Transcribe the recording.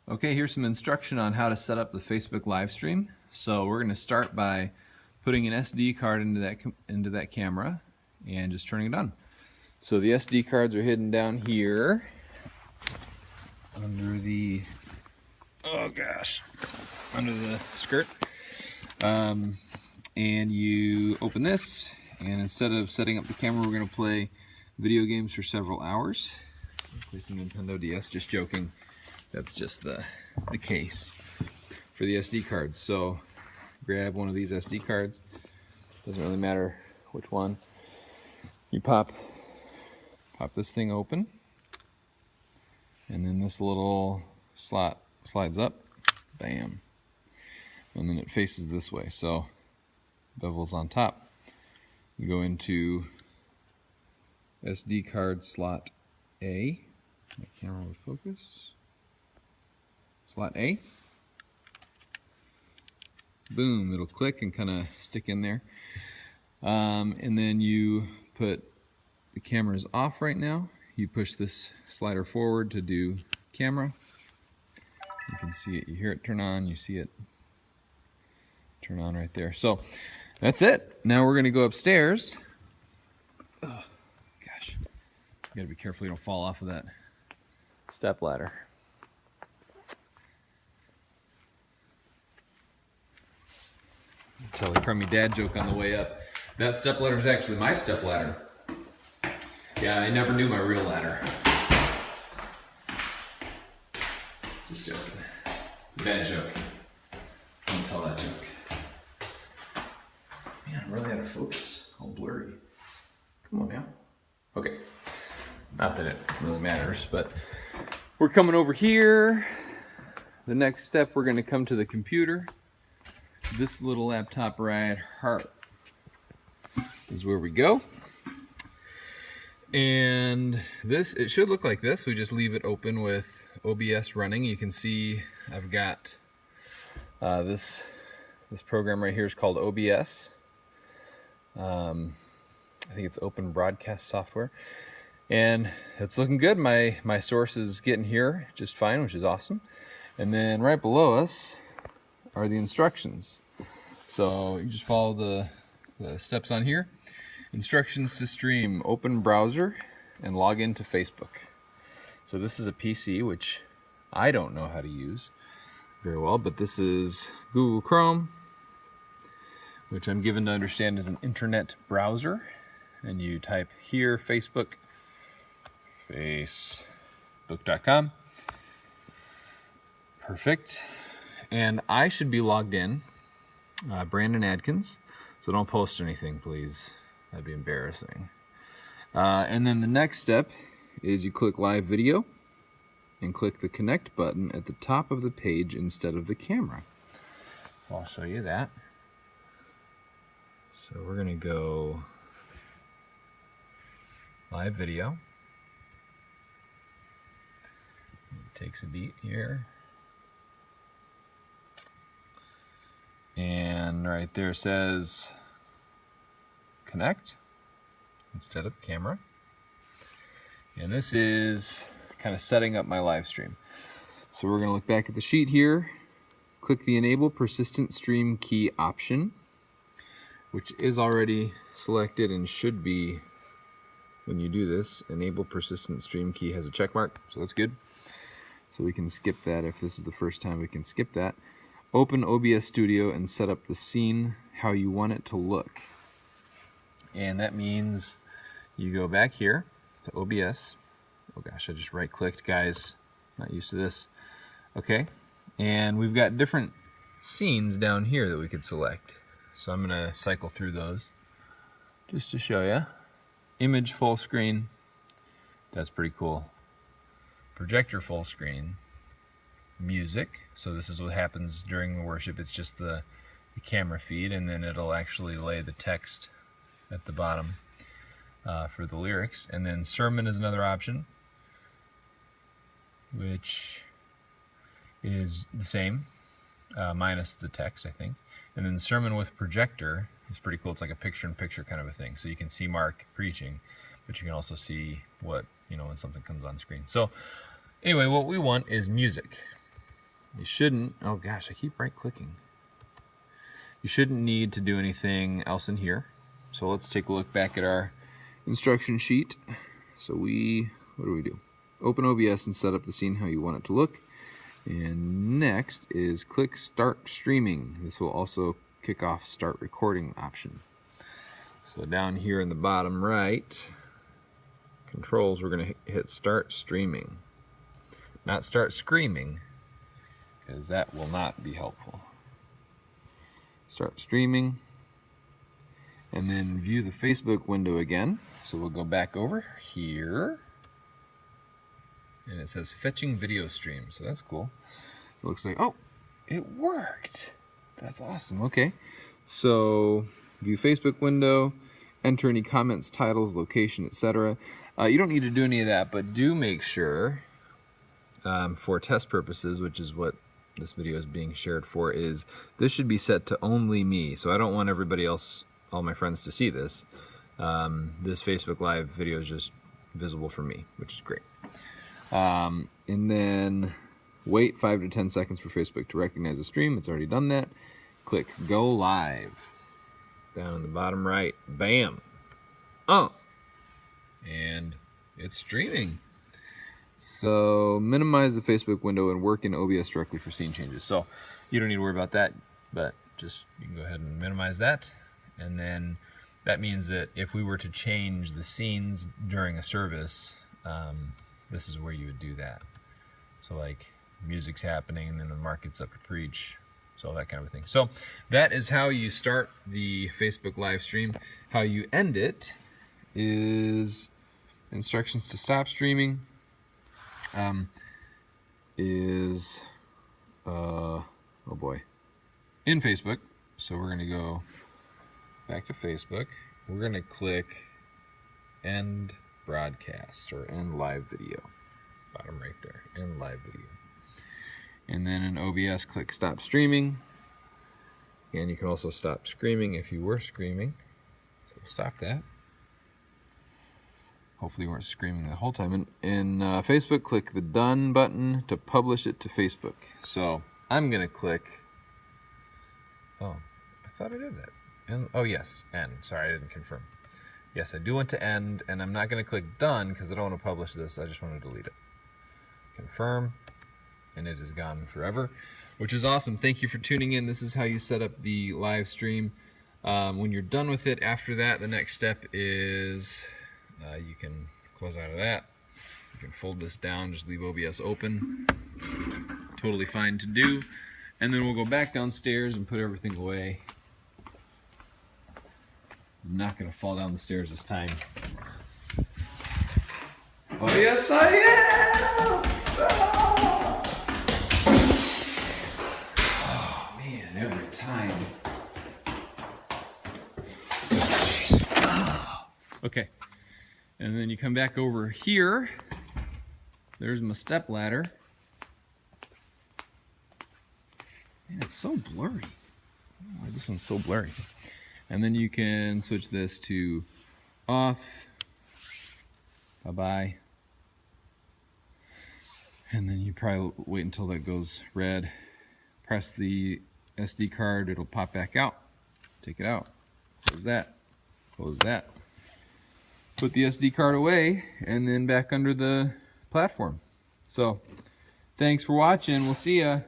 Okay, here's some instruction on how to set up the Facebook live stream. So we're going to start by putting an SD card into that camera and just turning it on. So the SD cards are hidden down here under the under the skirt. And you open this, and instead of setting up the camera, we're going to play video games for several hours. Play some Nintendo DS. Just joking. That's just the case for the SD cards. So grab one of these SD cards. Doesn't really matter which one. You pop this thing open, and then this little slot slides up. Bam. And then it faces this way. So bevel's on top. You go into SD card slot A. My camera would focus. Slot A. Boom, it'll click and kind of stick in there. And then you put the camera's off right now. You push this slider forward to do camera. You can see it, you hear it turn on, you see it turn on right there. So that's it. Now we're going to go upstairs. Oh, gosh. You gotta be careful you don't fall off of that step ladder. Tell a crummy dad joke on the way up. That step ladder is actually my step ladder. Yeah, I never knew my real ladder. Just joking. It's a bad joke. Don't tell that joke. Man, I'm really out of focus. All blurry. Come on now. Okay. Not that it really matters, but we're coming over here. The next step, we're going to come to the computer. This little laptop right here is where we go. And this, it should look like this. We just leave it open with OBS running. You can see I've got this program right here is called OBS. I think it's Open Broadcast Software. And it's looking good. My source is getting here just fine, which is awesome. And then right below us are the instructions. So you just follow the steps on here. Instructions to stream: open browser and log into Facebook. So this is a PC, which I don't know how to use very well, but this is Google Chrome, which I'm given to understand is an internet browser. And you type here Facebook, facebook.com. Perfect. And I should be logged in, Brandon Adkins. So don't post anything, please. That'd be embarrassing. And then the next step is you click live video and click the connect button at the top of the page instead of the camera. So I'll show you that. So we're going to go live video. It takes a beat here. And right there says connect instead of camera. And this is kind of setting up my live stream. So we're going to look back at the sheet here, click the enable persistent stream key option, which is already selected and should be, when you do this, enable persistent stream key has a check mark, so that's good. So we can skip that if this is the first time. We can skip that. Open OBS Studio and set up the scene how you want it to look. And that means you go back here to OBS. Oh gosh, I just right-clicked, guys. Not used to this. Okay, and we've got different scenes down here that we could select. So I'm going to cycle through those just to show you. Image full screen. That's pretty cool. Projector full screen. Music. So this is what happens during the worship. It's just the camera feed, and then it'll actually lay the text at the bottom for the lyrics. And then sermon is another option, which is the same, minus the text, I think. And then sermon with projector is pretty cool. It's like a picture-in-picture kind of a thing. So you can see Mark preaching, but you can also see what, when something comes on screen. So anyway, what we want is music. You shouldn't, oh gosh, I keep right clicking. You shouldn't need to do anything else in here. So let's take a look back at our instruction sheet. So what do? Open OBS and set up the scene how you want it to look. And next is click Start Streaming. This will also kick off Start Recording option. So down here in the bottom right, controls, we're going to hit Start Streaming. Not Start Screaming, because that will not be helpful. Start Streaming. And then view the Facebook window again. So we'll go back over here. And it says fetching video stream, so that's cool. It looks like, oh, it worked. That's awesome. Okay, so view Facebook window, enter any comments, titles, location, etc. You don't need to do any of that, but do make sure, for test purposes, which is what this video is being shared for, is this should be set to only me. So I don't want everybody else, all my friends, to see this. This Facebook Live video is just visible for me, which is great. And then wait 5 to 10 seconds for Facebook to recognize the stream. It's already done that. Click Go Live. Down in the bottom right. Bam. Oh. And it's streaming. So minimize the Facebook window and work in OBS directly for scene changes. So you don't need to worry about that, but just you can go ahead and minimize that. And then that means that if we were to change the scenes during a service, this is where you would do that. So like music's happening and then the market's up to preach, so that kind of a thing. So that is how you start the Facebook live stream. How you end it is instructions to stop streaming. Oh boy, in Facebook. So we're gonna go back to Facebook. We're gonna click End Broadcast or End Live Video. Bottom right there, End Live Video. And then in OBS, click Stop Streaming. And you can also stop screaming if you were screaming. So stop that. Hopefully you weren't screaming the whole time. In Facebook, click the Done button to publish it to Facebook. So I'm going to click, oh, I thought I did that. And, oh yes, End. Sorry, I didn't confirm. Yes, I do want to end, and I'm not going to click Done because I don't want to publish this. I just want to delete it. Confirm, and it is gone forever, which is awesome. Thank you for tuning in. This is how you set up the live stream. When you're done with it, after that, the next step is you can close out of that. You can fold this down, just leave OBS open. Totally fine to do. And then we'll go back downstairs and put everything away. I'm not going to fall down the stairs this time. Oh, yes, I am! Oh, man, every time. Okay, and then you come back over here. There's my step ladder. Man, it's so blurry. Oh, this one's so blurry. And then you can switch this to off. Bye-bye. And then you probably wait until that goes red. Press the SD card, it'll pop back out. Take it out. Close that. Close that. Put the SD card away and then back under the platform. So, thanks for watching. We'll see ya.